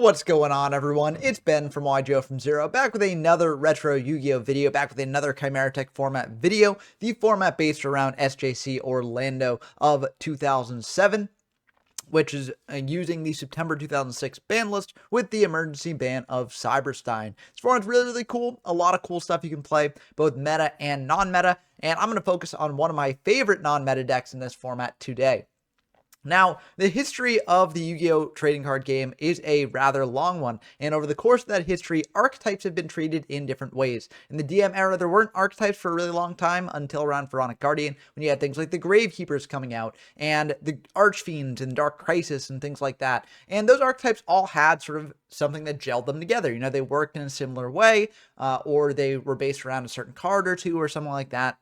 What's going on, everyone? It's Ben from YGO from Zero, back with another retro Yu-Gi-Oh video, back with another Chimeratech format video, the format based around SJC Orlando of 2007, which is using the September 2006 ban list with the emergency ban of Cyber-Stein. This format's really cool, a lot of cool stuff you can play, both meta and non-meta, and I'm going to focus on one of my favorite non-meta decks in this format today. Now, the history of the Yu-Gi-Oh! Trading card game is a rather long one, and over the course of that history, archetypes have been treated in different ways. In the DM era, there weren't archetypes for a really long time until around Pharaonic Guardian, when you had things like the Gravekeepers coming out, and the Archfiends and Dark Crisis and things like that. And those archetypes all had sort of something that gelled them together. You know, they worked in a similar way, or they were based around a certain card or two or something like that.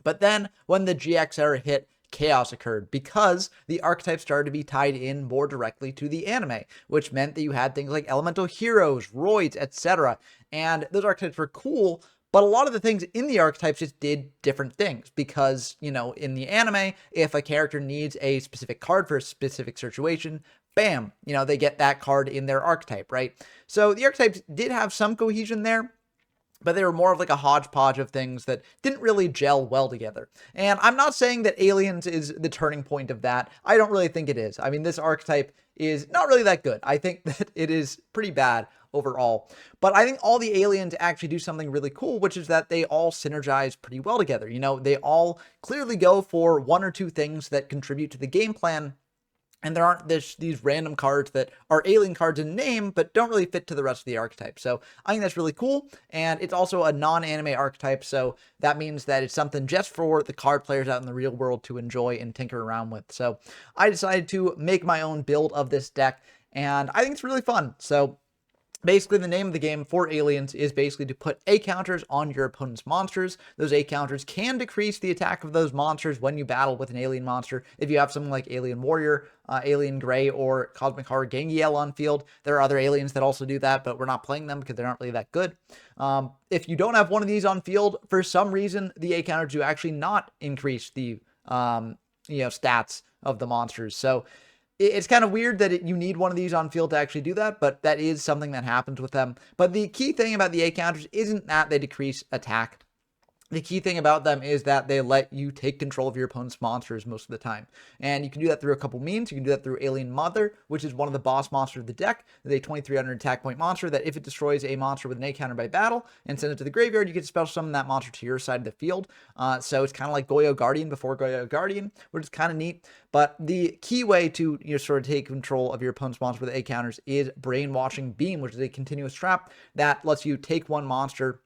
But then, when the GX era hit, chaos occurred because the archetypes started to be tied in more directly to the anime, which meant that you had things like elemental heroes, roids, etc. And those archetypes were cool, but a lot of the things in the archetypes just did different things because, you know, in the anime, if a character needs a specific card for a specific situation, bam, you know, they get that card in their archetype, right? So the archetypes did have some cohesion there, but they were more of like a hodgepodge of things that didn't really gel well together. And I'm not saying that Aliens is the turning point of that. I don't really think it is. I mean, this archetype is not really that good. I think that it is pretty bad overall. But I think all the aliens actually do something really cool, which is that they all synergize pretty well together. You know, they all clearly go for one or two things that contribute to the game plan. And there aren't these random cards that are alien cards in name, but don't really fit to the rest of the archetype. So I think that's really cool. And it's also a non-anime archetype. So that means that it's something just for the card players out in the real world to enjoy and tinker around with. So I decided to make my own build of this deck, and I think it's really fun. So basically, the name of the game for aliens is basically to put A counters on your opponent's monsters. Those A counters can decrease the attack of those monsters when you battle with an alien monster. If you have something like Alien Warrior, Alien Gray, or Cosmic Horror Gangiel on field, there are other aliens that also do that, but we're not playing them because they're not really that good. If you don't have one of these on field, for some reason, the A counters do actually not increase the stats of the monsters. So it's kind of weird that you need one of these on field to actually do that, but that is something that happens with them. But the key thing about the A counters isn't that they decrease attack. The key thing about them is that they let you take control of your opponent's monsters most of the time. And you can do that through a couple means. You can do that through Alien Mother, which is one of the boss monsters of the deck. It's a 2300 attack point monster that if it destroys a monster with an A counter by battle and sends it to the graveyard, you get to special summon that monster to your side of the field. So it's kind of like Goyo Guardian before Goyo Guardian, which is kind of neat. But the key way to sort of take control of your opponent's monster with A counters is Brainwashing Beam, which is a continuous trap that lets you take one monster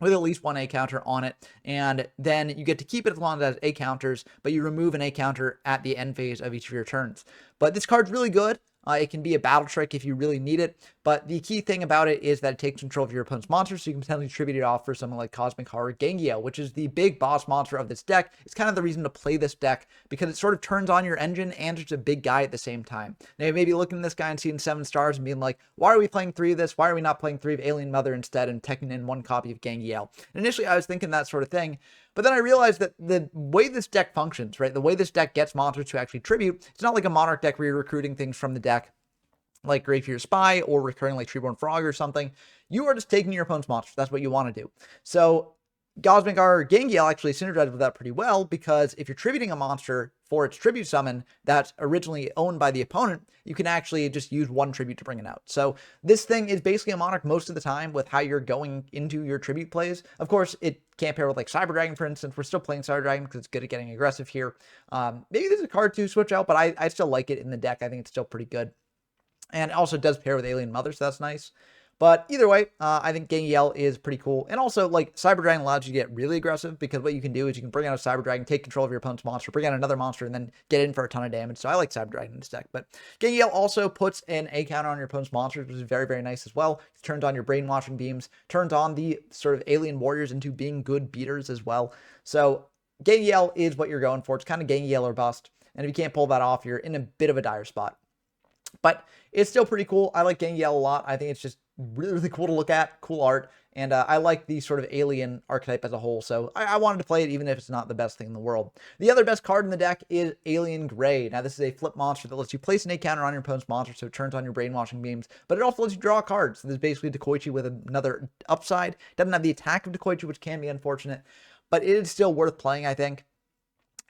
with at least one A counter on it, and then you get to keep it as long as it has A counters, but you remove an A counter at the end phase of each of your turns. But this card's really good. It can be a battle trick if you really need it, but the key thing about it is that it takes control of your opponent's monster, so you can potentially tribute it off for something like Cosmic Horror Gangiel, which is the big boss monster of this deck. It's kind of the reason to play this deck, because it sort of turns on your engine and it's a big guy at the same time. Now, you may be looking at this guy and seeing 7 stars and being like, why are we playing 3 of this? Why are we not playing 3 of Alien Mother instead and teching in 1 copy of Gangiel? And initially, I was thinking that sort of thing, but then I realized that the way this deck functions, right, the way this deck gets monsters to actually tribute, it's not like a Monarch deck where you're recruiting things from the deck like Graveyard Spy or recurring like Treeborn Frog or something. You are just taking your opponent's monsters. That's what you want to do. So Cosmic Horror Gangiel actually synergizes with that pretty well, because if you're tributing a monster for its tribute summon that's originally owned by the opponent, you can actually just use 1 tribute to bring it out. So this thing is basically a Monarch most of the time with how you're going into your tribute plays. Of course, it can't pair with like Cyber Dragon, for instance. We're still playing Cyber Dragon because it's good at getting aggressive here. Maybe there's a card to switch out, but I still like it in the deck. I think it's still pretty good. And it also does pair with Alien Mother, so that's nice. But either way, I think Gangiel is pretty cool. And also, like, Cyber Dragon allows you to get really aggressive, because what you can do is you can bring out a Cyber Dragon, take control of your opponent's monster, bring out another monster, and then get in for a ton of damage. So I like Cyber Dragon in this deck. But Gangiel also puts an A counter on your opponent's monsters, which is very, very nice as well. It turns on your Brainwashing Beams, turns on the sort of Alien Warriors into being good beaters as well. So Gangiel is what you're going for. It's kind of Gangiel or bust. And if you can't pull that off, you're in a bit of a dire spot. But it's still pretty cool. I like Gangiel a lot. I think it's just really, really cool to look at, cool art, and I like the sort of alien archetype as a whole, so I wanted to play it even if it's not the best thing in the world. The other best card in the deck is Alien Gray. Now, this is a flip monster that lets you place an A counter on your opponent's monster, so it turns on your brainwashing beams, but it also lets you draw a card. So this is basically Dekoichi with another upside. Doesn't have the attack of Dekoichi, which can be unfortunate, but it is still worth playing, I think.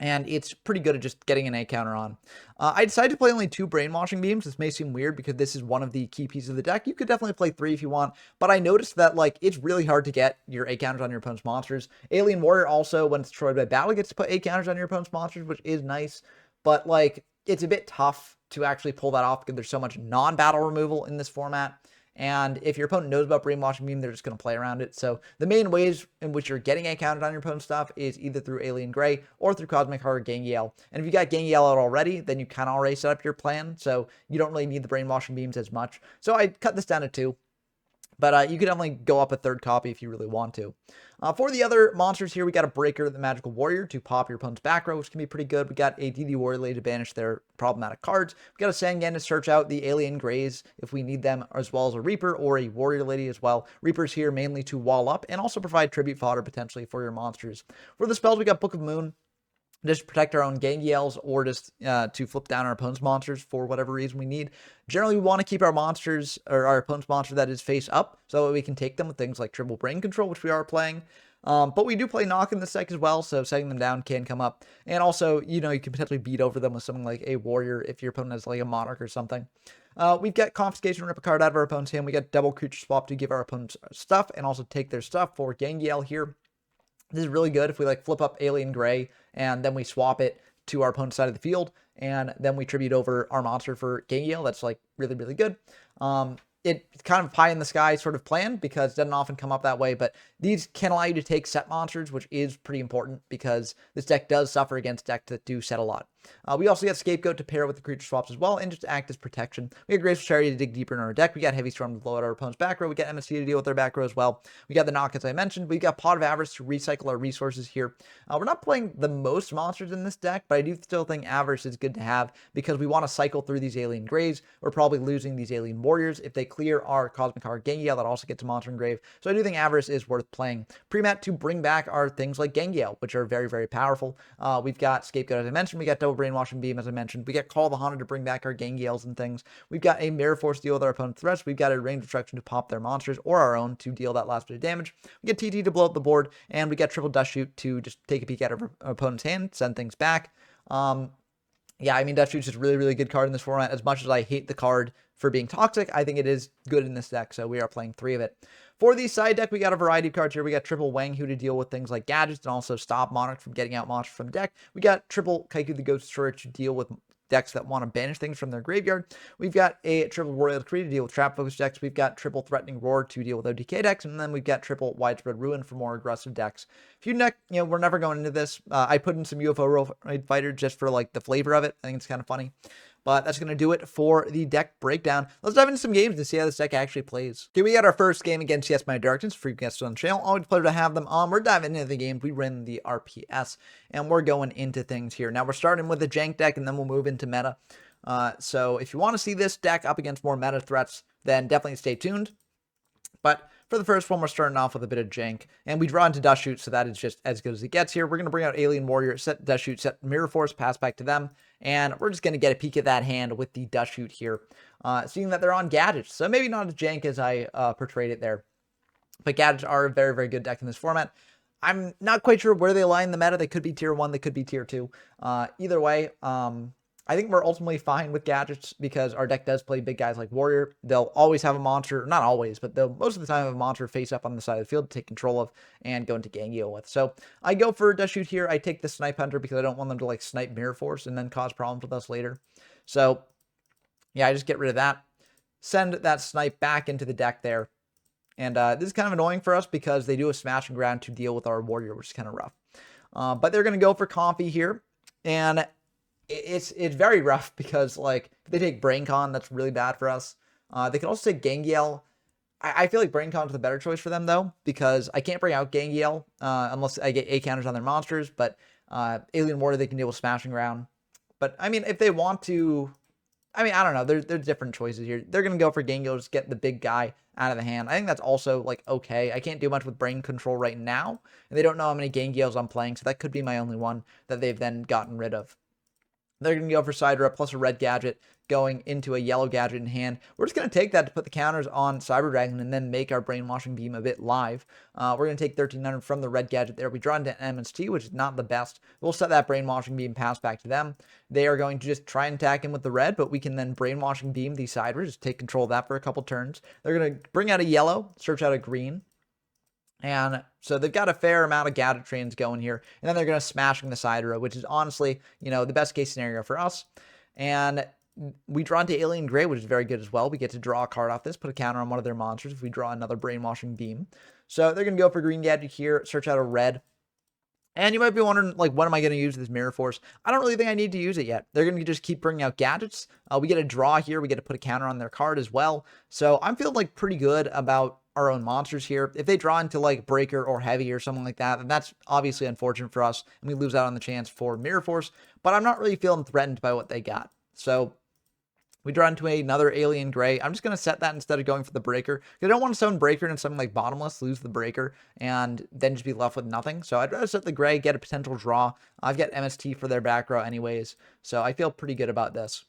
And it's pretty good at just getting an A counter on. I decided to play only 2 brainwashing beams. This may seem weird because this is one of the key pieces of the deck. You could definitely play 3 if you want, but I noticed that like it's really hard to get your A counters on your opponent's monsters. Alien Warrior also, when it's destroyed by battle, gets to put A counters on your opponent's monsters, which is nice, but like it's a bit tough to actually pull that off because there's so much non-battle removal in this format. And if your opponent knows about Brainwashing Beam, they're just going to play around it. So the main ways in which you're getting A counted on your opponent's stuff is either through Alien Gray or through Cosmic Heart or Gangiel. And if you got Gangiel out already, then you kind of already set up your plan. So you don't really need the Brainwashing Beams as much. So I cut this down to 2. But you could definitely go up a 3rd copy if you really want to. For the other monsters here, we got a Breaker, the Magical Warrior, to pop your opponent's back row, which can be pretty good. We got a DD Warrior Lady to banish their problematic cards. We got a Sangan to search out the Alien Greys if we need them, as well as a Reaper or a Warrior Lady as well. Reapers here mainly to wall up and also provide tribute fodder potentially for your monsters. For the spells, we got Book of Moon, just protect our own Gangiels or just to flip down our opponent's monsters for whatever reason we need. Generally, we want to keep our monsters, or our opponent's monster that is face up, so that we can take them with things like Triple Brain Control, which we are playing. But we do play Knock in this deck as well, so setting them down can come up. And also, you know, you can potentially beat over them with something like a Warrior if your opponent has like a Monarch or something. We've got Confiscation, rip a card out of our opponent's hand. We got Double Creature Swap to give our opponents stuff and also take their stuff for Gangiel here. This is really good if we like flip up Alien Gray and then we swap it to our opponent's side of the field and then we tribute over our monster for Gangiel. That's like really, really good. It's kind of pie in the sky sort of plan because it doesn't often come up that way, but these can allow you to take set monsters, which is pretty important because this deck does suffer against decks that do set a lot. We also got Scapegoat to pair with the creature swaps as well and just act as protection. We got Graceful Charity to dig deeper in our deck. We got Heavy Storm to blow out our opponent's back row. We got MST to deal with their back row as well. We got the Knock, as I mentioned. We got Pot of Avarice to recycle our resources here. We're not playing the most monsters in this deck, but I do still think Avarice is good to have because we want to cycle through these Alien Graves. We're probably losing these Alien Warriors. If they clear our Cosmic Heart Gangiel, that also gets a Monster Engrave. So I do think Avarice is worth playing. Pre-mat to bring back our things like Gangiel, which are very, very powerful. We've got Scapegoat, as I mentioned. We got Double Brainwashing Beam, as I mentioned. We get Call the Haunted to bring back our Gangiels and things. We've got a Mirror Force to deal with our opponent's threats. We've got a Range Destruction to pop their monsters or our own to deal that last bit of damage. We get TT to blow up the board, and we get Triple Dust Shoot to just take a peek at our opponent's hand, send things back. Yeah, I mean, Dust Shoot's just a really, really good card in this format. As much as I hate the card for being toxic, I think it is good in this deck, so we are playing 3 of it. For the side deck, we got a variety of cards here. We got Triple Wang Hu to deal with things like gadgets and also stop Monarch from getting out monsters from deck. We got Triple Kaiku the Ghost Destroyer to deal with decks that want to banish things from their graveyard. We've got a Triple Royal Decree to deal with trap focus decks. We've got Triple Threatening Roar to deal with OTK decks, and then we've got Triple Widespread Ruin for more aggressive decks. Feud deck, you know, we're never going into this. I put in some UFO Fighter just for like the flavor of it. I think it's kind of funny. But that's going to do it for the deck breakdown. Let's dive into some games and see how this deck actually plays. Okay, we got our first game against Yes My Darkness, free guests on the channel. Always a pleasure to have them on. We're diving into the game. We run the RPS, and we're going into things here. Now, we're starting with a jank deck, and then we'll move into meta. So if you want to see this deck up against more meta threats, then definitely stay tuned. But for the first one, we're starting off with a bit of jank, and we draw into Dust Shoot, so that is just as good as it gets here. We're going to bring out Alien Warrior, set Dust Shoot, set Mirror Force, pass back to them, and we're just going to get a peek at that hand with the Dust Shoot here, seeing that they're on gadgets, so maybe not as jank as I portrayed it there, but gadgets are a very, very good deck in this format. I'm not quite sure where they lie in the meta. They could be tier 1, they could be tier 2. Either way, I think we're ultimately fine with gadgets because our deck does play big guys like Warrior. They'll always have a monster, not always, but they'll most of the time have a monster face up on the side of the field to take control of and go into Gangiel with. So I go for Dust Shoot here. I take the Snipe Hunter because I don't want them to like snipe Mirror Force and then cause problems with us later. So yeah, I just get rid of that. Send that Snipe back into the deck there. And this is kind of annoying for us because they do a Smashing Ground to deal with our Warrior, which is kind of rough. But they're going to go for Comfy here. And it's very rough because like if they take BrainCon, that's really bad for us. They can also take Gangiel. I feel like BrainCon is the better choice for them though, because I can't bring out Gangiel unless I get A counters on their monsters. But Alien Warrior, they can deal with Smashing Ground. But I mean, if they want to I mean, I don't know. There's different choices here. They're going to go for Gengar, just get the big guy out of the hand. I think that's also, like, okay. I can't do much with brain control right now, and they don't know how many Gengales I'm playing, so that could be my only one that they've then gotten rid of. They're going to go for Sidra plus a red gadget going into a yellow gadget in hand. We're just going to take that to put the counters on Cyber Dragon and then make our Brainwashing Beam a bit live. We're going to take 1300 from the red gadget there. We draw into MST, which is not the best. We'll set that Brainwashing Beam pass back to them. They are going to just try and attack in with the red, but we can then Brainwashing Beam the Sidra, just take control of that for a couple turns. They're going to bring out a yellow, search out a green. And so they've got a fair amount of gadget trains going here. And then they're going to smashing the Sidra, which is honestly, the best case scenario for us. And we draw into Alien Gray, which is very good as well. We get to draw a card off this, put a counter on one of their monsters if we draw another Brainwashing Beam. So they're going to go for green gadget here, search out a red. And you might be wondering, like, what am I going to use this Mirror Force? I don't really think I need to use it yet. They're going to just keep bringing out gadgets. We get a draw here. We get to put a counter on their card as well. So I'm feeling, like, pretty good about our own monsters here. If they draw into, like, Breaker or Heavy or something like that, then that's obviously unfortunate for us, and we lose out on the chance for Mirror Force. But I'm not really feeling threatened by what they got. So we draw into another Alien Gray. I'm just going to set that instead of going for the Breaker. I don't want to summon Breaker into something like Bottomless, lose the Breaker, and then just be left with nothing. So I'd rather set the Gray, get a potential draw. I've got MST for their back row anyways, so I feel pretty good about this.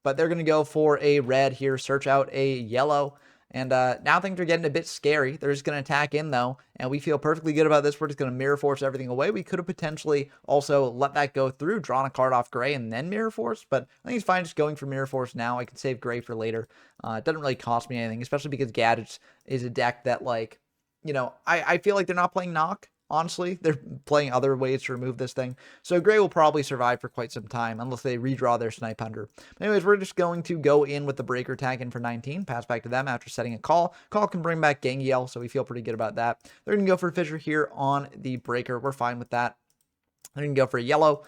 But they're going to go for a red here, search out a yellow. And now things are getting a bit scary. They're just going to attack in, though, and we feel perfectly good about this. We're just going to Mirror Force everything away. We could have potentially also let that go through, drawn a card off Gray, and then Mirror Force, but I think it's fine just going for Mirror Force now. I can save Gray for later. It doesn't really cost me anything, especially because Gadgets is a deck that, like, I feel like they're not playing Knock. Honestly, they're playing other ways to remove this thing. So Gray will probably survive for quite some time unless they redraw their Snipe Hunter. Anyways, we're just going to go in with the Breaker tag in for 19. Pass back to them after setting a call. Call can bring back Gangiel, so we feel pretty good about that. They're going to go for Fissure here on the Breaker. We're fine with that. They're going to go for a yellow.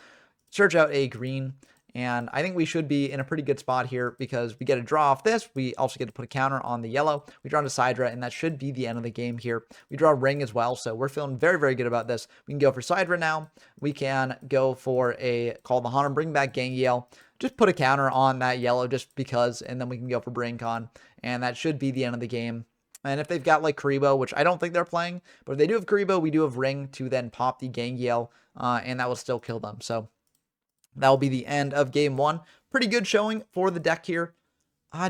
Search out a green. And I think we should be in a pretty good spot here because we get a draw off this. We also get to put a counter on the yellow. We draw into Sidra, and that should be the end of the game here. We draw a ring as well, so we're feeling very, very good about this. We can go for Sidra now. We can go for a Call the Hunter, bring back Gangiel. Just put a counter on that yellow just because, and then we can go for Braincon, and that should be the end of the game. And if they've got, like, Karibo, which I don't think they're playing, but if they do have Karibo, we do have Ring to then pop the Gangiel, and that will still kill them. So that will be the end of game one. Pretty good showing for the deck here.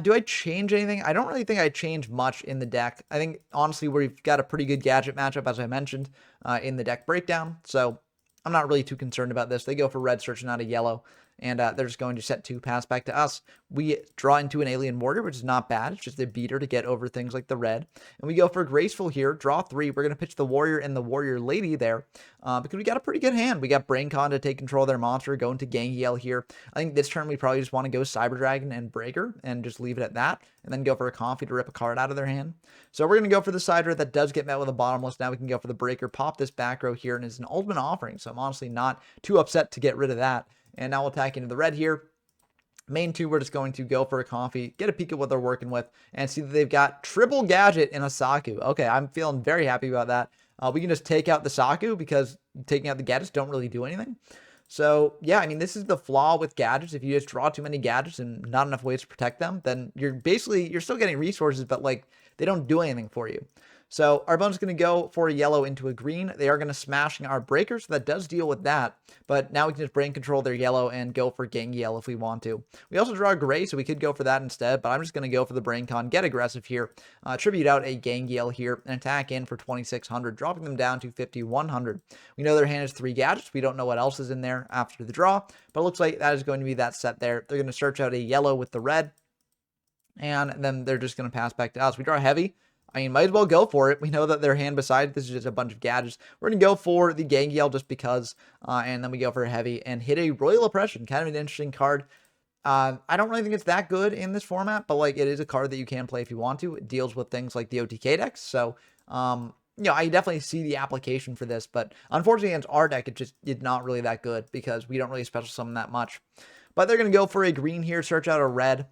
Do I change anything? I don't really think I change much in the deck. I think, honestly, we've got a pretty good gadget matchup, as I mentioned, in the deck breakdown. So I'm not really too concerned about this. They go for red, searching out a yellow, and they're just going to set 2, pass back to us. We draw into an Alien Warrior, which is not bad. It's just a beater to get over things like the red. And we go for Graceful here, draw 3. We're going to pitch the Warrior and the Warrior Lady there because we got a pretty good hand. We got Braincon to take control of their monster, go into Gangiel here. I think this turn we probably just want to go Cyber Dragon and Breaker and just leave it at that, and then go for a Comfy to rip a card out of their hand. So we're going to go for the Sidra. That does get met with a Bottomless. Now we can go for the Breaker, pop this back row here, and it's an Ultimate Offering, so I'm honestly not too upset to get rid of that. And now we'll attack into the red here. Main 2, we're just going to go for a Comfy, get a peek at what they're working with, and see that they've got triple gadget in a Saku. Okay, I'm feeling very happy about that. We can just take out the Saku because taking out the gadgets don't really do anything. So, yeah, I mean, this is the flaw with gadgets. If you just draw too many gadgets and not enough ways to protect them, then you're still getting resources, but, like, they don't do anything for you. So our opponent's going to go for a yellow into a green. They are going to smashing our Breaker, so that does deal with that. But now we can just brain control their yellow and go for Gangiel if we want to. We also draw a gray, so we could go for that instead, but I'm just going to go for the Braincon, get aggressive here, tribute out a Gangiel here, and attack in for 2,600, dropping them down to 5,100. We know their hand has 3 gadgets. We don't know what else is in there after the draw, but it looks like that is going to be that set there. They're going to search out a yellow with the red, and then they're just going to pass back to us. We draw heavy. I mean, might as well go for it. We know that their hand beside this is just a bunch of gadgets. We're going to go for the Gangiel just because, and then we go for a heavy and hit a Royal Oppression. Kind of an interesting card. I don't really think it's that good in this format, but, like, it is a card that you can play if you want to. It deals with things like the OTK decks, so, I definitely see the application for this, but unfortunately against our deck, it just is not really that good because we don't really special summon that much. But they're going to go for a green here, search out a red.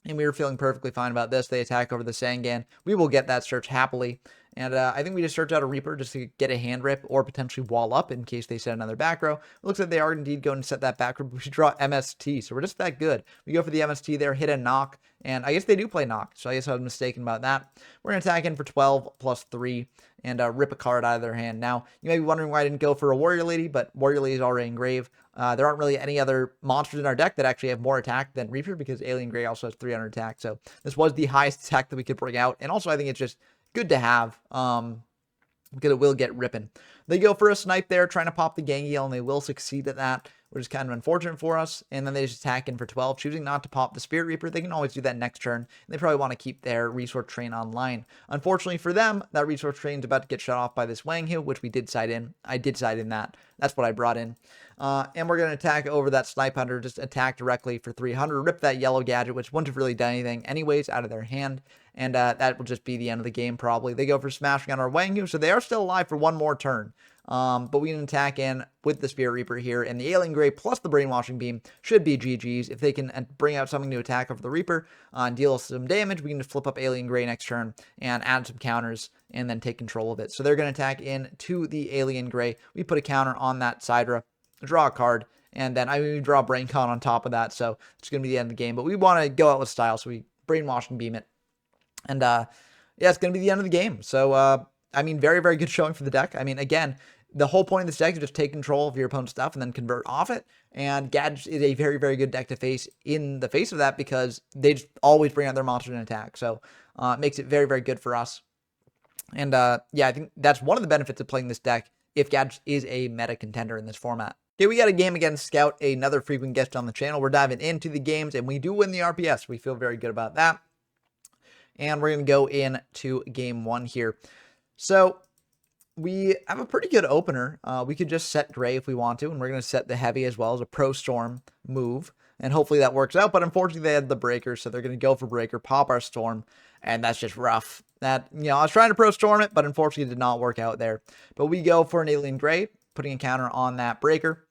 and we were feeling perfectly fine about this. They attack over the Sangan. We will get that search happily. And I think we just search out a Reaper just to get a hand rip or potentially wall up in case they set another back row. It looks like they are indeed going to set that back row. We should draw MST, so we're just that good. We go for the MST there, hit a knock, and I guess they do play knock, so I guess I was mistaken about that. We're going to attack in for 12 plus 3 and rip a card out of their hand. Now, you may be wondering why I didn't go for a Warrior Lady, but Warrior Lady is already in grave. There aren't really any other monsters in our deck that actually have more attack than Reaper because Alien Grey also has 300 attack. So this was the highest attack that we could bring out. And also I think it's just good to have because it will get ripping. They go for a snipe there trying to pop the Gangiel and they will succeed at that, which is kind of unfortunate for us. And then they just attack in for 12, choosing not to pop the Spirit Reaper. They can always do that next turn. They probably want to keep their resource train online. Unfortunately for them, that resource train is about to get shut off by this Wanghu, which we did side in. I did side in that. That's what I brought in. And we're going to attack over that Snipe Hunter, just attack directly for 300, rip that yellow gadget, which wouldn't have really done anything anyways, out of their hand. And that will just be the end of the game probably. They go for smashing on our Wanghu, so they are still alive for one more turn. But we can attack in with the Spirit Reaper here, and the Alien Grey plus the Brainwashing Beam should be GG's. If they can bring out something to attack over the Reaper and deal some damage, we can just flip up Alien Grey next turn and add some counters and then take control of it. So they're going to attack in to the Alien Grey. We put a counter on that Sidra, draw a card, and then we draw Brain Con on top of that, so it's going to be the end of the game. But we want to go out with style, so we Brainwashing Beam it. And yeah, it's going to be the end of the game. So, I mean, very, very good showing for the deck. I mean, again, the whole point of this deck is just take control of your opponent's stuff and then convert off it. And Gadget is a very, very good deck to face in the face of that because they just always bring out their monsters and attack. So it makes it very, very good for us. And yeah, I think that's one of the benefits of playing this deck if Gadget is a meta contender in this format. Okay, we got a game against Scout, another frequent guest on the channel. We're diving into the games, and we do win the RPS. We feel very good about that. And we're going to go into game one here. So we have a pretty good opener. We could just set Gray if we want to, and we're going to set the Heavy as well as a Pro Storm move. And hopefully that works out, but unfortunately they had the Breaker, so they're going to go for Breaker, pop our Storm, and that's just rough. That, you know, I was trying to Pro Storm it, but unfortunately it did not work out there. But we go for an Alien Grey, putting a counter on that Breaker.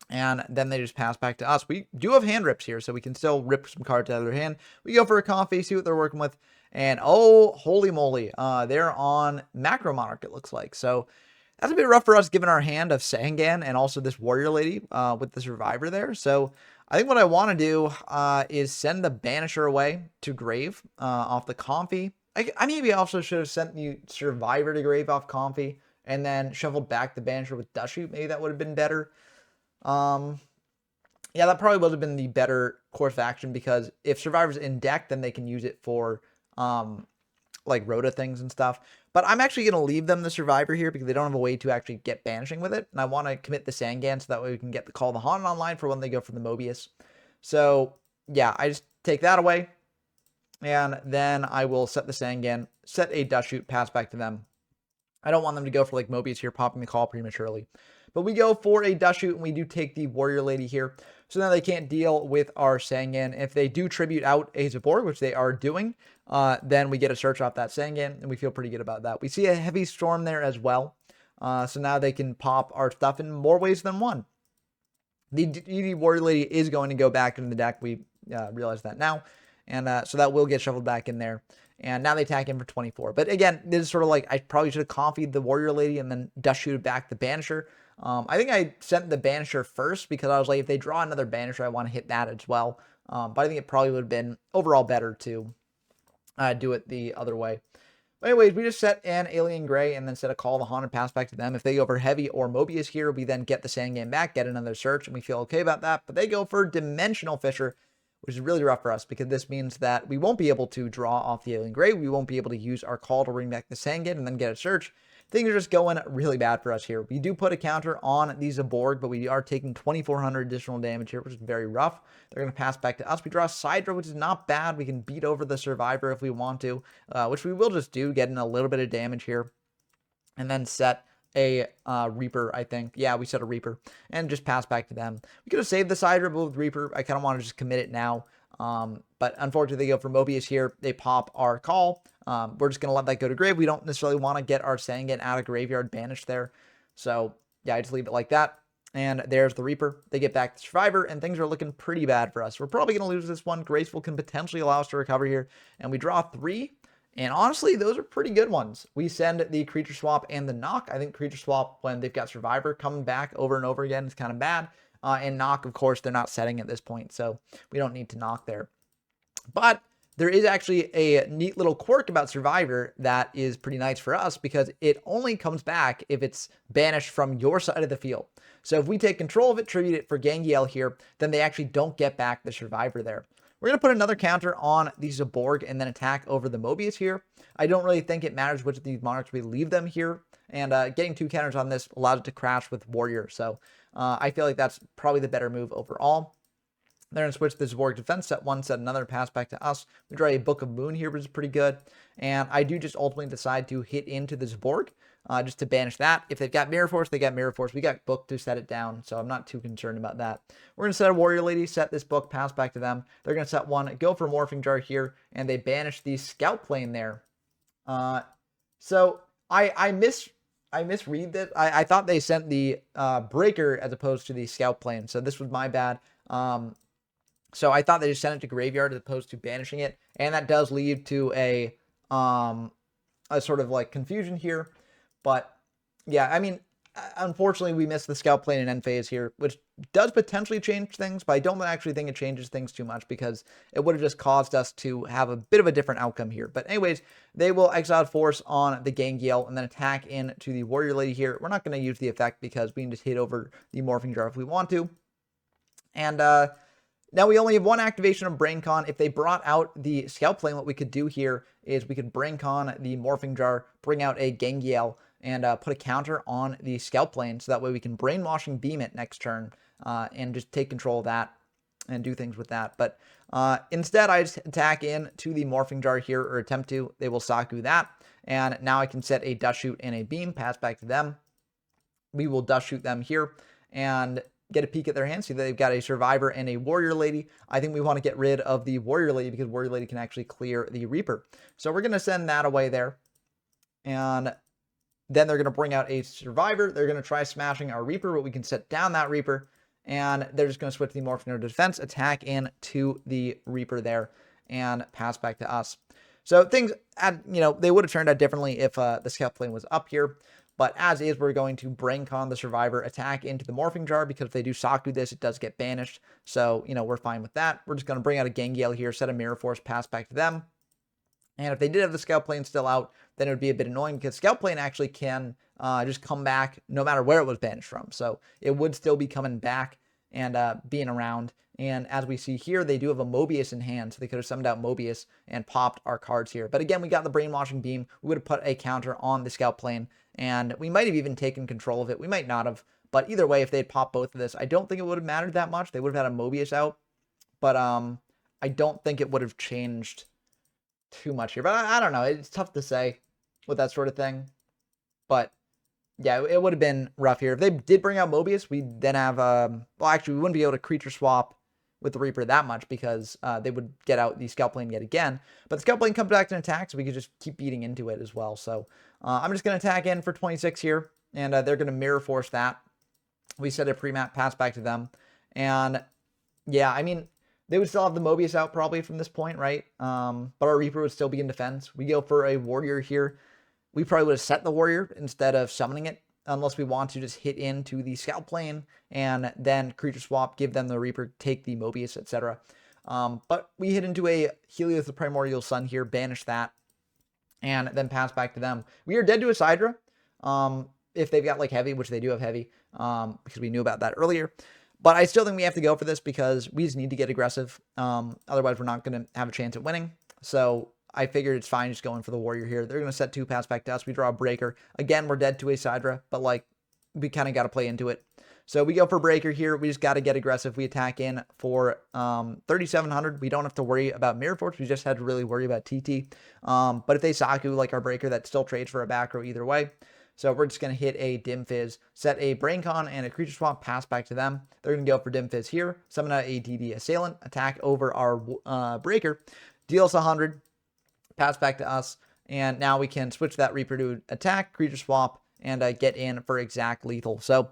And then they just pass back to us. We do have hand rips here, so we can still rip some cards out of their hand. We go for a coffee, see what they're working with. And oh, holy moly, they're on Macro Monarch, it looks like. So that's a bit rough for us, given our hand of Sangan and also this Warrior Lady with the Survivor there. So I think what I want to do is send the Banisher away to Grave off the Comfy. I maybe also should have sent the Survivor to Grave off Comfy and then shuffled back the Banisher with Dust Shoot. Maybe that would have been better. Yeah, that probably would have been the better course of action because if Survivor's in deck, then they can use it for like Rhoda things and stuff. But I'm actually going to leave them the Survivor here because they don't have a way to actually get banishing with it. And I want to commit the Sangan so that way we can get the Call the Haunted online for when they go for the Mobius. So yeah, I just take that away. And then I will set the Sangan, set a Dust Shoot, pass back to them. I don't want them to go for like Mobius here, popping the call prematurely. But we go for a Dust Shoot, and we do take the Warrior Lady here. So now they can't deal with our Sangan. If they do tribute out a Zaborg, which they are doing, then we get a search off that Sangan, and we feel pretty good about that. We see a Heavy Storm there as well. So now they can pop our stuff in more ways than one. The DD Warrior Lady is going to go back into the deck. We realize that now. And so that will get shuffled back in there. And now they attack in for 24. But again, this is sort of like, I probably should have confied the Warrior Lady and then Dust Shooted back the Banisher. I think I sent the Banisher first because I was like, if they draw another Banisher, I want to hit that as well. But I think it probably would have been overall better to do it the other way. But anyways, we just set an Alien Grey and then set a Call the Haunted, pass back to them. If they go for Heavy or Mobius here, we then get the Sangan back, get another search, and we feel okay about that. But they go for Dimensional Fisher, which is really rough for us because this means that we won't be able to draw off the Alien Grey. We won't be able to use our call to bring back the Sangan and then get a search. Things are just going really bad for us here. We do put a counter on the Zaborg, but we are taking 2,400 additional damage here, which is very rough. They're going to pass back to us. We draw Sidra, which is not bad. We can beat over the Survivor if we want to, which we will just do, getting a little bit of damage here. And then set a Reaper, I think. Yeah, we set a Reaper and just pass back to them. We could have saved the Sidra, but with Reaper, I kind of want to just commit it now. But unfortunately, they go for Mobius here. They pop our call. We're just going to let that go to grave. We don't necessarily want to get our Sangan out of graveyard banished there. So yeah, I just leave it like that. And there's the Reaper. They get back the Survivor, and things are looking pretty bad for us. We're probably going to lose this one. Graceful can potentially allow us to recover here. And we draw 3. And honestly, those are pretty good ones. We send the Creature Swap and the Knock. I think Creature Swap, when they've got Survivor coming back over and over again, is kind of bad. And Knock, of course, they're not setting at this point, so we don't need to Knock there. But there is actually a neat little quirk about Survivor that is pretty nice for us because it only comes back if it's banished from your side of the field. So if we take control of it, tribute it for Gangiel here, then they actually don't get back the Survivor there. We're going to put another counter on the Zaborg and then attack over the Mobius here. I don't really think it matters which of these Monarchs we leave them here. And getting 2 counters on this allows it to crash with Warrior. So I feel like that's probably the better move overall. They're going to switch the Zaborg defense, set 1, set another, pass back to us. We draw a Book of Moon here, which is pretty good. And I do just ultimately decide to hit into the Zaborg just to banish that. If they've got Mirror Force, they got Mirror Force. We got Book to set it down, so I'm not too concerned about that. We're going to set a Warrior Lady, set this Book, pass back to them. They're going to set 1, go for Morphing Jar here, and they banish the Scout Plane there. So I misread that. I thought they sent the Breaker as opposed to the Scout Plane, so this was my bad. So I thought they just sent it to Graveyard as opposed to banishing it, and that does lead to a sort of like confusion here. But yeah, I mean, unfortunately we missed the Scout Plane and end phase here, which does potentially change things, but I don't actually think it changes things too much because it would have just caused us to have a bit of a different outcome here. But anyways, they will exile force on the Gangiel and then attack into the Warrior Lady here. We're not going to use the effect because we can just hit over the Morphing Jar if we want to. And now we only have 1 activation of BrainCon. If they brought out the Scout Plane, what we could do here is we could BrainCon the Morphing Jar, bring out a Gangiel, and put a counter on the Scout Plane, so that way we can Brainwashing Beam it next turn and just take control of that and do things with that. But instead, I just attack in to the Morphing Jar here, or attempt to. They will Saku that, and now I can set a Dust Shoot and a Beam, pass back to them. We will Dust Shoot them here, and get a peek at their hands. See that they've got a Survivor and a Warrior Lady. I think we want to get rid of the Warrior Lady because Warrior Lady can actually clear the Reaper. So we're going to send that away there. And then they're going to bring out a Survivor. They're going to try smashing our Reaper, but we can set down that Reaper. And they're just going to switch the Morphing Jar defense, attack in to the Reaper there, and pass back to us. So things, they would have turned out differently if the Scout Plane was up here. But as is, we're going to BrainCon the Survivor, attack into the Morphing Jar, because if they do Saku this, it does get banished. So, we're fine with that. We're just going to bring out a Gangiel here, set a Mirror Force, pass back to them. And if they did have the Scout Plane still out, then it would be a bit annoying, because Scout Plane actually can just come back no matter where it was banished from. So it would still be coming back and being around. And as we see here, they do have a Mobius in hand, so they could have summoned out Mobius and popped our cards here. But again, we got the Brainwashing Beam. We would have put a counter on the Scout Plane, and we might have even taken control of it. We might not have. But either way, if they'd popped both of this, I don't think it would have mattered that much. They would have had a Mobius out. But I don't think it would have changed too much here. But I don't know. It's tough to say with that sort of thing. But yeah, it would have been rough here. If they did bring out Mobius, we'd then have... well, actually, we wouldn't be able to creature swap with the Reaper that much, because they would get out the Scout Plane yet again. But the Scout Plane comes back to an attack, so we could just keep beating into it as well. So I'm just going to attack in for 26 here, and they're going to Mirror Force that. We set a pre-map, pass back to them. And yeah, I mean, they would still have the Mobius out probably from this point, right? But our Reaper would still be in defense. We go for a Warrior here. We probably would have set the Warrior instead of summoning it, unless we want to just hit into the Scout Plane and then creature swap, give them the Reaper, take the Mobius, etc. But we hit into a Helios the Primordial Sun here, banish that, and then pass back to them. We are dead to a Sidra. If they've got like heavy, which they do have heavy, because we knew about that earlier. But I still think we have to go for this because we just need to get aggressive. Otherwise, we're not going to have a chance at winning. So I figured it's fine just going for the Warrior here. They're going to set 2, pass back to us. We draw a Breaker. Again, we're dead to a Sidra, but like we kind of got to play into it. So we go for Breaker here. We just got to get aggressive. We attack in for 3,700. We don't have to worry about Mirror Force. We just had to really worry about TT. But if they Saku like our Breaker, that still trades for a back row either way. So we're just going to hit a Dim Fizz, set a BrainCon and a Creature Swap, pass back to them. They're going to go for Dim Fizz here, summon out a DD Assailant, attack over our Breaker, deal us 100, pass back to us, and now we can switch that Reaper to attack, Creature Swap, and get in for exact lethal. So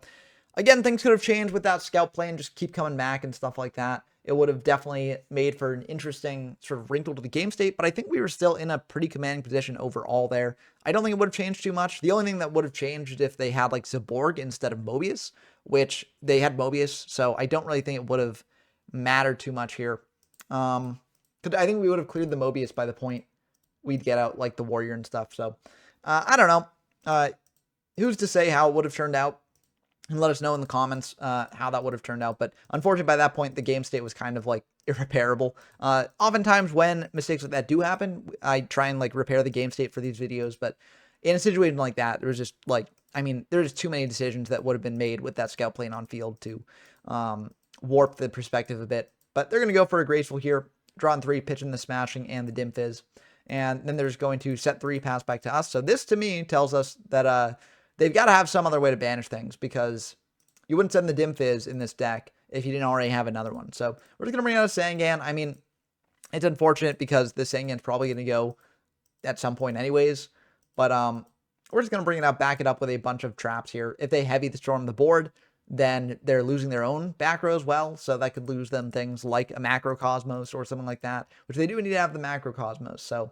Again, things could have changed with that scout plane, just keep coming back and stuff like that. It would have definitely made for an interesting sort of wrinkle to the game state, but I think we were still in a pretty commanding position overall there. I don't think it would have changed too much. The only thing that would have changed if they had like Zaborg instead of Mobius, which they had Mobius, so I don't really think it would have mattered too much here. 'Cause I think we would have cleared the Mobius by the point we'd get out like the Warrior and stuff. So I don't know. Who's to say how it would have turned out? And let us know in the comments how that would have turned out. But unfortunately, by that point, the game state was kind of like irreparable. Oftentimes when mistakes like that do happen, I try and like repair the game state for these videos. But in a situation like that, there was just like, I mean, there's too many decisions that would have been made with that scout plane on field to warp the perspective a bit. But they're going to go for a graceful here, drawing 3, pitching the smashing and the dim fizz. And then there's going to set 3, pass back to us. So this to me tells us that they've got to have some other way to banish things, because you wouldn't send the dim fizz in this deck if you didn't already have another one. So we're just going to bring out a Sangan. I mean, it's unfortunate because the Sangan's probably going to go at some point anyways, but we're just going to bring it out, back it up with a bunch of traps here. If they heavy the storm the board, then they're losing their own back row as well, so that could lose them things like a Macro Cosmos or something like that, which they do need to have the Macro Cosmos. So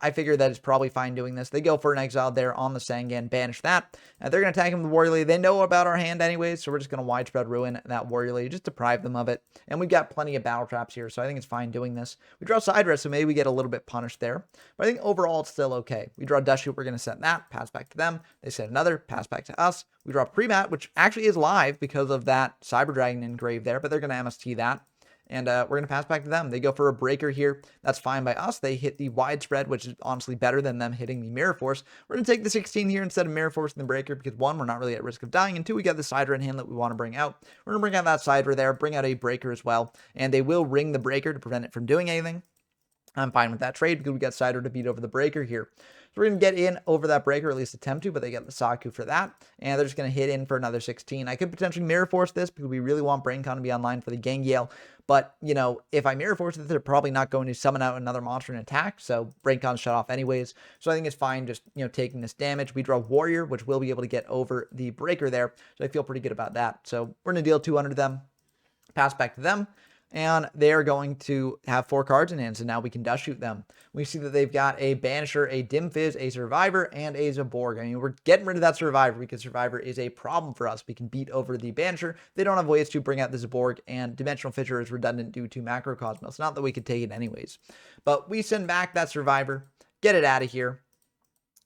I figure that it's probably fine doing this. They go for an exile there on the Sangan, banish that. They're going to attack him with the Warrior Lady. They know about our hand anyways, so we're just going to widespread ruin that Warrior Lady, just deprive them of it. And we've got plenty of battle traps here, so I think it's fine doing this. We draw side rest, so maybe we get a little bit punished there. But I think overall it's still okay. We draw Dust Shoot, we're going to set that, pass back to them. They set another, pass back to us. We draw Pre-Mat, which actually is live because of that Cyber Dragon engraved there, but they're going to MST that. And we're going to pass back to them. They go for a breaker here. That's fine by us. They hit the widespread, which is honestly better than them hitting the Mirror Force. We're going to take the 16 here instead of Mirror Force and the breaker because 1, we're not really at risk of dying, and 2, we got the Cider in hand that we want to bring out. We're going to bring out that Cider there, bring out a breaker as well, and they will ring the breaker to prevent it from doing anything. I'm fine with that trade because we got Cider to beat over the breaker here. So we're going to get in over that breaker, or at least attempt to, but they get the Saku for that. And they're just going to hit in for another 16. I could potentially Mirror Force this because we really want BrainCon to be online for the Gangiel. But, you know, if I Mirror Force it, they're probably not going to summon out another monster and attack. So BrainCon's shut off anyways. So I think it's fine just, you know, taking this damage. We draw Warrior, which will be able to get over the breaker there. So I feel pretty good about that. So we're going to deal 200 to them, pass back to them. And they are going to have 4 cards in hand, so now we can Dust Shoot them. We see that they've got a Banisher, a Dim Fizz, a Survivor, and a Zaborg. I mean, we're getting rid of that Survivor because Survivor is a problem for us. We can beat over the Banisher. They don't have ways to bring out the Zaborg, and Dimensional Fissure is redundant due to Macro Cosmos. Not that we could take it anyways. But we send back that Survivor, get it out of here,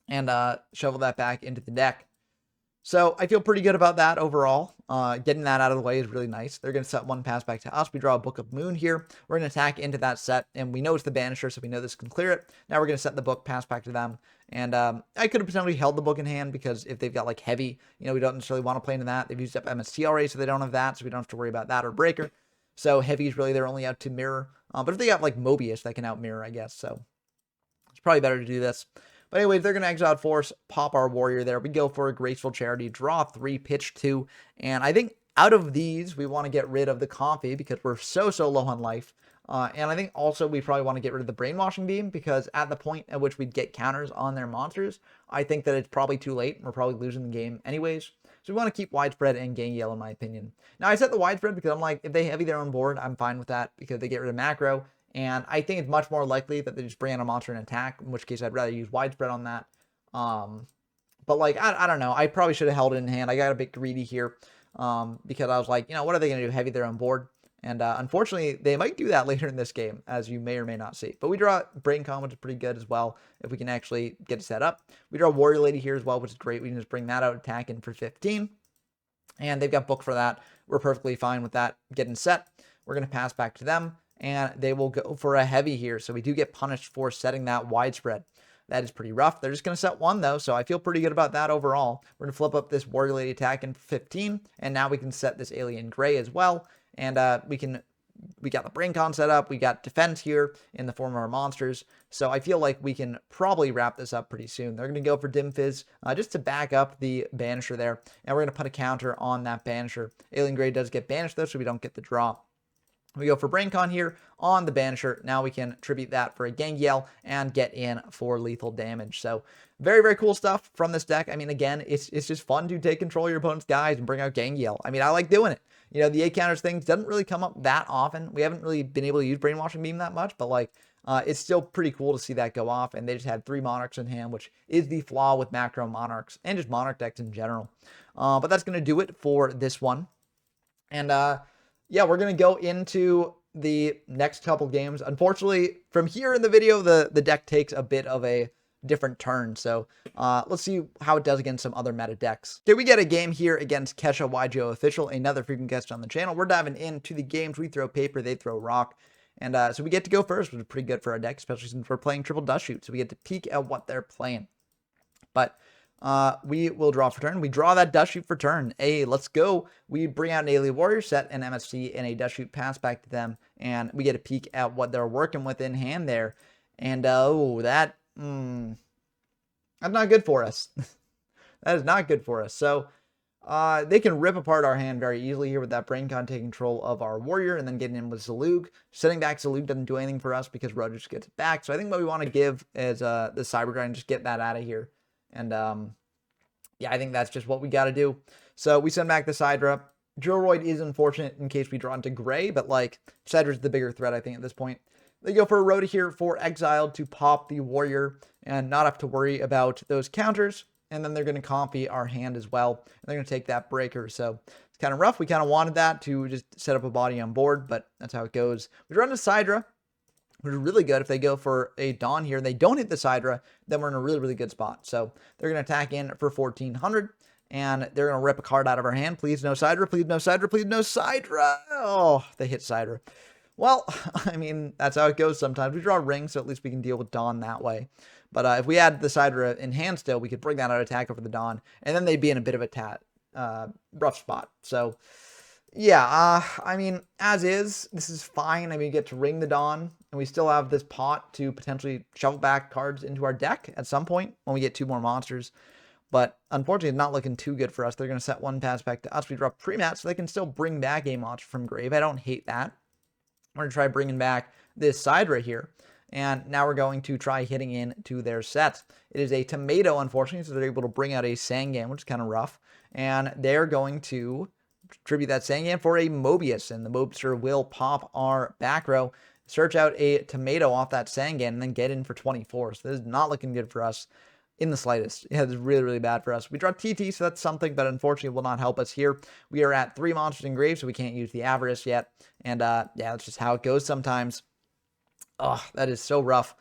and shovel that back into the deck. So I feel pretty good about that overall. Getting that out of the way is really nice. They're going to set 1, pass back to us. We draw a Book of Moon here. We're going to attack into that set, and we know it's the Banisher, so we know this can clear it. Now we're going to set the book, pass back to them. And I could have potentially held the book in hand because if they've got like heavy, you know, we don't necessarily want to play into that. They've used up MST already, so they don't have that, so we don't have to worry about that or breaker. So heavy is really they're only out to mirror. But if they got like Mobius, that can out mirror, I guess. So it's probably better to do this. But anyways, they're going to exile Force, pop our Warrior there. We go for a Graceful Charity, draw 3, pitch 2. And I think out of these, we want to get rid of the Comfy because we're so low on life. And I think also we probably want to get rid of the Brainwashing Beam because at the point at which we'd get counters on their monsters, I think that it's probably too late. We're probably losing the game anyways. So we want to keep Widespread and Gangiel in my opinion. Now I set the Widespread because I'm like, if they heavy their own board, I'm fine with that because they get rid of Macro. And I think it's much more likely that they just bring out a monster and attack, in which case I'd rather use Widespread on that. But like, I don't know. I probably should have held it in hand. I got a bit greedy here because I was like, you know, what are they going to do? Heavy their own board? And unfortunately, they might do that later in this game, as you may or may not see. But we draw BrainCon, which is pretty good as well, if we can actually get it set up. We draw Warrior Lady here as well, which is great. We can just bring that out, attack in for 15. And they've got book for that. We're perfectly fine with that getting set. We're going to pass back to them. And they will go for a heavy here. So we do get punished for setting that Widespread. That is pretty rough. They're just going to set 1, though, so I feel pretty good about that overall. We're going to flip up this Warrior Lady attack in 15, and now we can set this Alien Gray as well. And we got the BrainCon set up. We got defense here in the form of our monsters. So I feel like we can probably wrap this up pretty soon. They're going to go for Dim Fizz just to back up the Banisher there. And we're going to put a counter on that Banisher. Alien Gray does get banished, though, so we don't get the draw. We go for Braincon here on the Banisher. Now we can tribute that for a Gangiel and get in for lethal damage. So very, very cool stuff from this deck. I mean, again, it's just fun to take control of your opponent's guys and bring out Gangiel. I mean, I like doing it. You know, the 8 counters thing doesn't really come up that often. We haven't really been able to use Brainwashing Beam that much, but like, it's still pretty cool to see that go off. And they just had 3 Monarchs in hand, which is the flaw with Macro Monarchs and just Monarch decks in general. But that's going to do it for this one. And, yeah, we're going to go into the next couple games. Unfortunately, from here in the video, the deck takes a bit of a different turn. So let's see how it does against some other meta decks. Okay, we get a game here against Kesha YGO Official, another frequent guest on the channel. We're diving into the games. We throw paper, they throw rock. And so we get to go first, which is pretty good for our deck, especially since we're playing triple dust shoot. So we get to peek at what they're playing. But we will draw for turn. We draw that dust shoot for turn. Let's go. We bring out an Alien Warrior, set an MSC and a dust shoot, pass back to them, and we get a peek at what they're working with in hand there. And that's not good for us. That is not good for us. So they can rip apart our hand very easily here with that Braincon taking control of our Warrior and then getting in with Zalug. Setting back Zalug doesn't do anything for us because Roger just gets it back. So I think what we want to give is the Cyber-Stein, just get that out of here. And, yeah, I think that's just what we got to do. So we send back the Sidra. Drillroid is unfortunate in case we draw into Gray, but, like, Sidra's the bigger threat, I think, at this point. They go for a Rhoda here for Exiled to pop the Warrior and not have to worry about those counters. And then they're going to copy our hand as well. And they're going to take that Breaker. So it's kind of rough. We kind of wanted that to just set up a body on board, but that's how it goes. We run to Sidra, which is really good. If they go for a Dawn here and they don't hit the Sidra, then we're in a really, really good spot. So they're going to attack in for 1,400, and they're going to rip a card out of our hand. Please no Sidra, please no Sidra, please no Sidra. Oh, they hit Sidra. Well, I mean, that's how it goes sometimes. We draw a ring, so at least we can deal with Dawn that way. But if we had the Sidra in hand still, we could bring that out attack over the Dawn, and then they'd be in a bit of a rough spot. So yeah, I mean, as is, this is fine. I mean, we get to ring the Dawn, and we still have this pot to potentially shuffle back cards into our deck at some point when we get 2 more monsters. But unfortunately, it's not looking too good for us. They're going to set 1 pass back to us. We drop pre-mat, so they can still bring back a monster from grave. I don't hate that. We're going to try bringing back this Sidra here. And now we're going to try hitting into their sets. It is a tomato, unfortunately, so they're able to bring out a Sangan, which is kind of rough. And they're going to tribute that Sangan for a Mobius, and the Mobster will pop our back row, search out a tomato off that Sangan, and then get in for 24. So this is not looking good for us in the slightest. Yeah, this is really, really bad for us. We draw TT, so that's something, but unfortunately will not help us here. We are at 3 monsters in grave, so we can't use the Avarice yet. And yeah, that's just how it goes sometimes. Oh, that is so rough.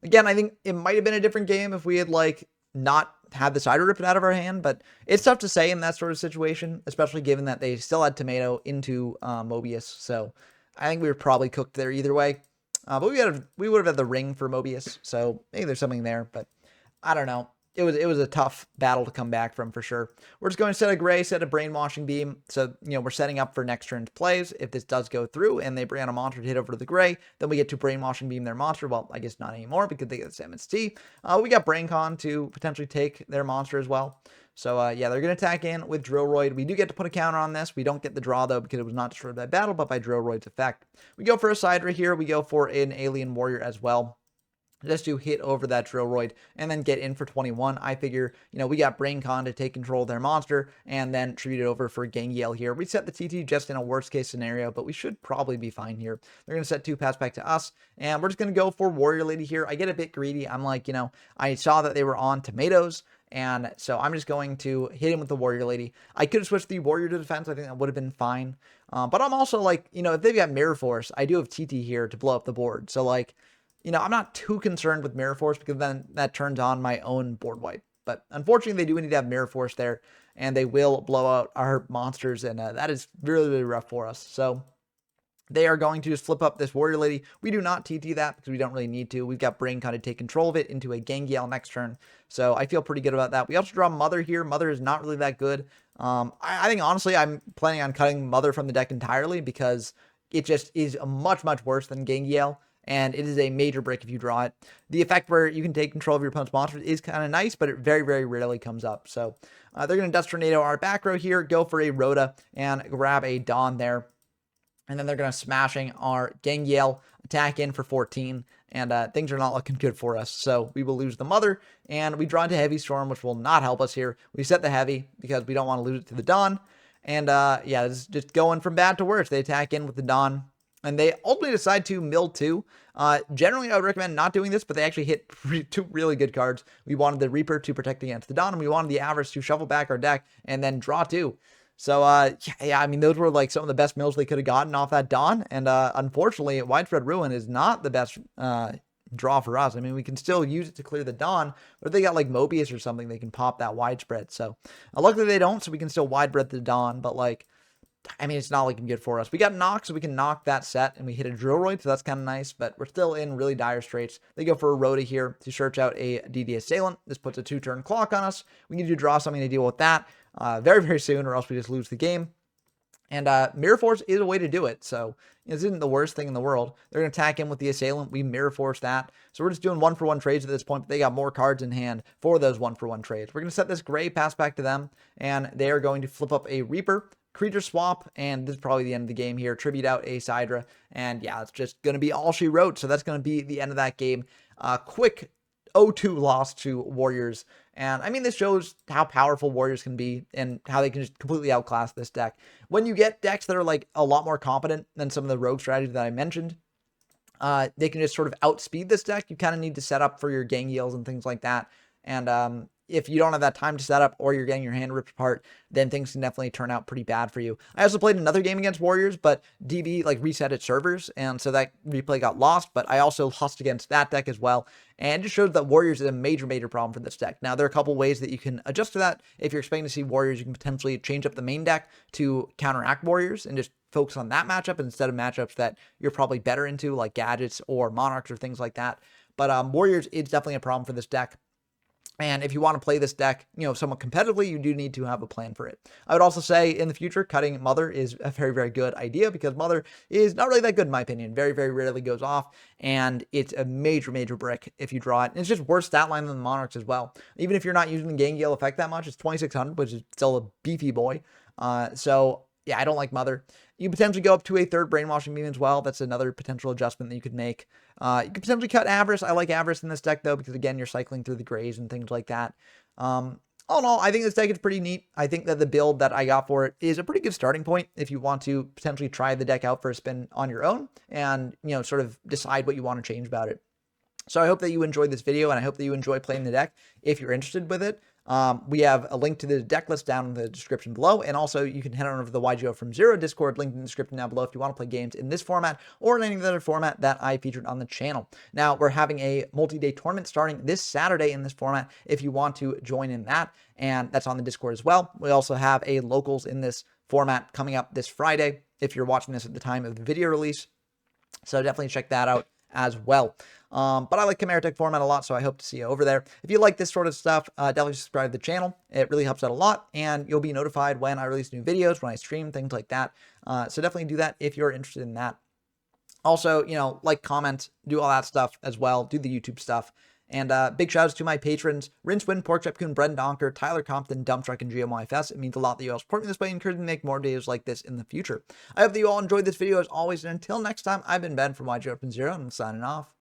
Again, I think it might have been a different game if we had, like, not had the Sidra ripped out of our hand, but it's tough to say in that sort of situation, especially given that they still had tomato into Mobius. So I think we were probably cooked there either way. But we would have had the ring for Mobius, so maybe there's something there, but I don't know. It was a tough battle to come back from for sure. We're just going to set a Gray, set a Brainwashing Beam. So, you know, we're setting up for next turn's plays. If this does go through and they bring out a monster to hit over to the Gray, then we get to Brainwashing Beam their monster. Well, I guess not anymore because they get this MST. We got Braincon to potentially take their monster as well. So, yeah, they're going to attack in with Drillroid. We do get to put a counter on this. We don't get the draw, though, because it was not destroyed by battle, but by Drillroid's effect. We go for a Sidra here. We go for an Alien Warrior as well, just to hit over that Drillroid and then get in for 21. I figure, you know, we got Braincon to take control of their monster and then tribute it over for Gangiel here. We set the TT just in a worst case scenario, but we should probably be fine here. They're going to set 2 pass back to us, and we're just going to go for Warrior Lady here. I get a bit greedy. I'm like, you know, I saw that they were on tomatoes, and so I'm just going to hit him with the Warrior Lady. I could have switched the Warrior to defense. I think that would have been fine. But I'm also like, you know, if they've got Mirror Force, I do have TT here to blow up the board. So, like, you know, I'm not too concerned with Mirror Force because then that turns on my own board wipe. But unfortunately, they do need to have Mirror Force there, and they will blow out our monsters, and that is really, really rough for us. So they are going to just flip up this Warrior Lady. We do not TT that because we don't really need to. We've got Braincon to take control of it into a Gangiel next turn. So I feel pretty good about that. We also draw Mother here. Mother is not really that good. I think, honestly, I'm planning on cutting Mother from the deck entirely because it just is much, much worse than Gangiel. And it is a major break if you draw it. The effect where you can take control of your opponent's monsters is kind of nice, but it very, very rarely comes up. So they're going to Dust Tornado our back row here, go for a Rhoda, and grab a Dawn there. And then they're going to smashing our Gangiel, attack in for 14, and things are not looking good for us. So we will lose the Mother, and we draw into Heavy Storm, which will not help us here. We set the Heavy because we don't want to lose it to the Dawn. And yeah, it's just going from bad to worse. They attack in with the Dawn, and they ultimately decide to mill 2. Generally, I would recommend not doing this, but they actually hit 2 really good cards. We wanted the Reaper to protect against the Dawn, and we wanted the Avarice to shuffle back our deck and then draw 2. So, yeah, I mean, those were like some of the best mills they could have gotten off that Dawn. And unfortunately, Widespread Ruin is not the best draw for us. I mean, we can still use it to clear the Dawn, but if they got like Mobius or something, they can pop that Widespread. So, luckily they don't, so we can still Widespread the Dawn, but like, I mean, it's not looking good for us. We got Knock, so we can knock that set, and we hit a Drillroid, so that's kind of nice, but we're still in really dire straits. They go for a Rhoda here to search out a DD Assailant. This puts a 2-turn clock on us. We need to draw something to deal with that very, very soon, or else we just lose the game. And Mirror Force is a way to do it, so this isn't the worst thing in the world. They're going to attack in with the Assailant. We Mirror Force that. So we're just doing 1-for-1 trades at this point, but they got more cards in hand for those 1-for-1 trades. We're going to set this Gray, pass back to them, and they are going to flip up a Reaper, creature swap, and this is probably the end of the game here. Tribute out a Sidra, and yeah, it's just going to be all she wrote, so that's going to be the end of that game. Quick 0-2 loss to Warriors, and I mean, this shows how powerful Warriors can be and how they can just completely outclass this deck. When you get decks that are like a lot more competent than some of the rogue strategies that I mentioned, they can just sort of outspeed this deck. You kind of need to set up for your Gangiels and things like that, and if you don't have that time to set up or you're getting your hand ripped apart, then things can definitely turn out pretty bad for you. I also played another game against Warriors, but DB like reset its servers, and so that replay got lost, but I also lost against that deck as well. And it just shows that Warriors is a major, major problem for this deck. Now, there are a couple ways that you can adjust to that. If you're expecting to see Warriors, you can potentially change up the main deck to counteract Warriors and just focus on that matchup instead of matchups that you're probably better into, like Gadgets or Monarchs or things like that. But Warriors is definitely a problem for this deck. And if you want to play this deck, you know, somewhat competitively, you do need to have a plan for it. I would also say in the future, cutting Mother is a very, very good idea because Mother is not really that good in my opinion. Very, very rarely goes off, and it's a major, major brick if you draw it. And it's just worse stat line than the Monarchs as well. Even if you're not using the Gangiel effect that much, it's 2600, which is still a beefy boy. So yeah, I don't like Mother. You potentially go up to a 3rd Brainwashing Beam as well. That's another potential adjustment that you could make. You could potentially cut Avarice. I like Avarice in this deck, though, because, again, you're cycling through the grays and things like that. All in all, I think this deck is pretty neat. I think that the build that I got for it is a pretty good starting point if you want to potentially try the deck out for a spin on your own and, you know, sort of decide what you want to change about it. So I hope that you enjoyed this video, and I hope that you enjoy playing the deck if you're interested with it. We have a link to the deck list down in the description below, and also you can head on over to the YGO from Zero Discord, linked in the description down below if you want to play games in this format or in any other format that I featured on the channel. Now, we're having a multi-day tournament starting this Saturday in this format if you want to join in that, and that's on the Discord as well. We also have a locals in this format coming up this Friday if you're watching this at the time of the video release, so definitely check that out as well. But I like Chimeratech format a lot, so I hope to see you over there. If you like this sort of stuff, definitely subscribe to the channel. It really helps out a lot, and you'll be notified when I release new videos, when I stream, things like that. So definitely do that if you're interested in that. Also, you know, like, comment, do all that stuff as well. Do the YouTube stuff. And big shout outs to my patrons, Rincewind, Porkchop, Brendan Donker, Tyler Compton, Dumptruck, and GMYFS. It means a lot that you all support me this way and encourage me to make more videos like this in the future. I hope that you all enjoyed this video as always, and until next time, I've been Ben from YG Open Zero, and I'm signing off.